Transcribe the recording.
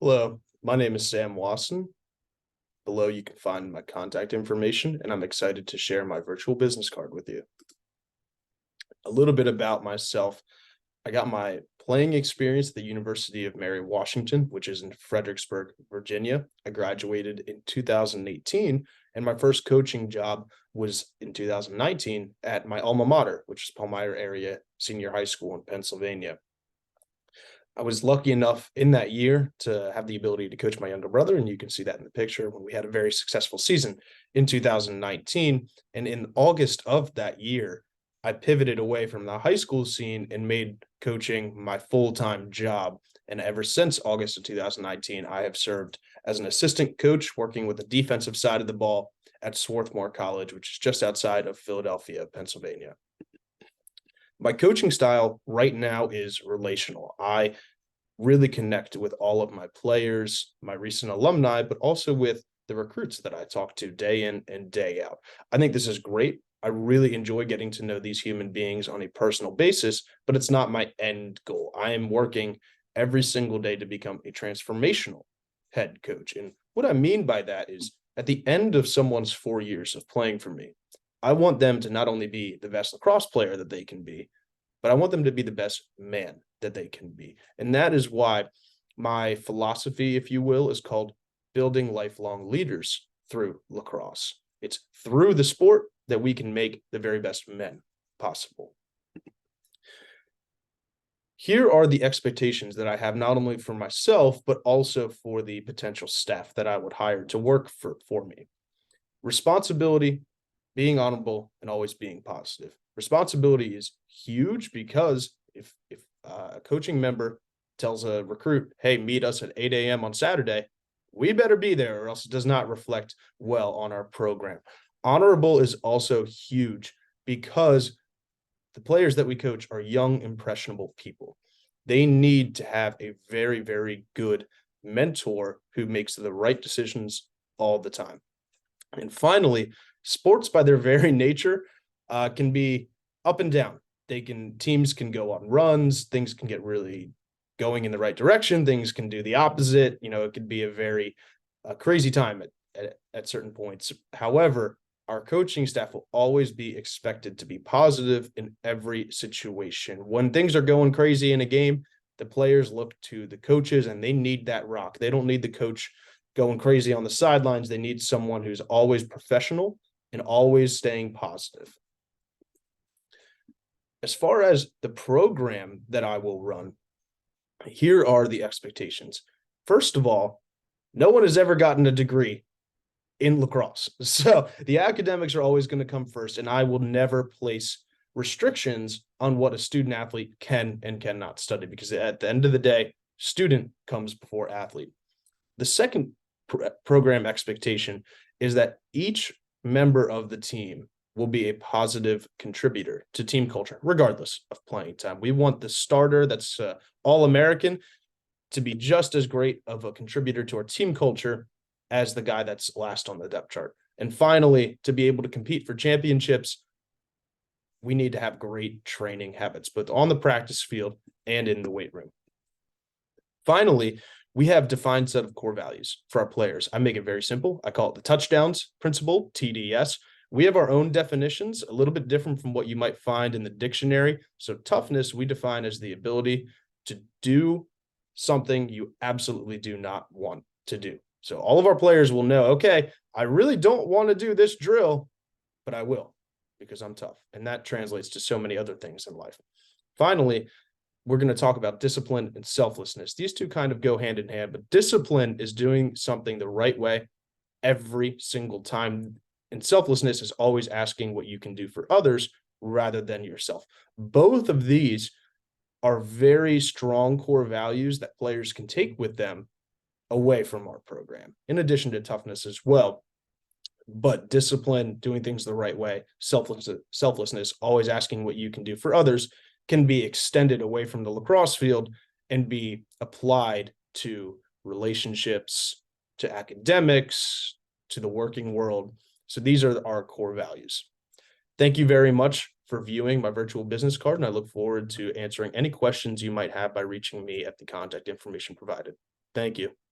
Hello, my name is Sam Wasson. Below you can find my contact information, and I'm excited to share my virtual business card with you. A little bit about myself. I got my playing experience at the University of Mary Washington, which is in Fredericksburg, Virginia. I graduated in 2018, and my first coaching job was in 2019 at my alma mater, which is Palmyra Area Senior High School in Pennsylvania. I was lucky enough in that year to have the ability to coach my younger brother, and you can see that in the picture when we had a very successful season in 2019. And in August of that year, I pivoted away from the high school scene and made coaching my full-time job. And ever since August of 2019, I have served as an assistant coach working with the defensive side of the ball at Swarthmore College, which is just outside of Philadelphia, Pennsylvania. My coaching style right now is relational. I really connect with all of my players, my recent alumni, but also with the recruits that I talk to day in and day out. I think this is great. I really enjoy getting to know these human beings on a personal basis, but it's not my end goal. I am working every single day to become a transformational head coach. And what I mean by that is at the end of someone's 4 years of playing for me, I want them to not only be the best lacrosse player that they can be, but I want them to be the best man that they can be. And that is why my philosophy, if you will, is called building lifelong leaders through lacrosse. It's through the sport that we can make the very best men possible. Here are the expectations that I have not only for myself, but also for the potential staff that I would hire to work for me. Responsibility, being honorable, and always being positive. Responsibility is huge because if a coaching member tells a recruit, hey, meet us at 8 a.m. on Saturday, we better be there or else it does not reflect well on our program. Honorable is also huge because the players that we coach are young, impressionable people. They need to have a very, very good mentor who makes the right decisions all the time. And finally, sports by their very nature can be up and down. Teams can go on runs, things can get really going in the right direction, things can do the opposite. It could be a very crazy time at certain points. However, our coaching staff will always be expected to be positive in every situation. When things are going crazy in a game, the players look to the coaches and they need that rock. They don't need the coach going crazy on the sidelines. They need someone who's always professional and always staying positive. As far as the program that I will run, here are the expectations. First of all, no one has ever gotten a degree in lacrosse. So the academics are always going to come first, and I will never place restrictions on what a student athlete can and cannot study, because at the end of the day, student comes before athlete. The second program expectation is that each member of the team will be a positive contributor to team culture, regardless of playing time. We want the starter that's all-American to be just as great of a contributor to our team culture as the guy that's last on the depth chart. And finally, to be able to compete for championships, we need to have great training habits, both on the practice field and in the weight room. Finally, we have defined set of core values for our players. I make it very simple. I call it the touchdowns principle, TDS. We have our own definitions, a little bit different from what you might find in the dictionary. So toughness, we define as the ability to do something you absolutely do not want to do. So all of our players will know, okay, I really don't want to do this drill, but I will because I'm tough. And that translates to so many other things in life. Finally, we're going to talk about discipline and selflessness. These two kind of go hand in hand, but discipline is doing something the right way every single time. And selflessness is always asking what you can do for others rather than yourself. Both of these are very strong core values that players can take with them away from our program, in addition to toughness as well. But discipline, doing things the right way, selflessness, always asking what you can do for others, can be extended away from the lacrosse field and be applied to relationships, to academics, to the working world. So these are our core values. Thank you very much for viewing my virtual business card, and I look forward to answering any questions you might have by reaching me at the contact information provided. Thank you.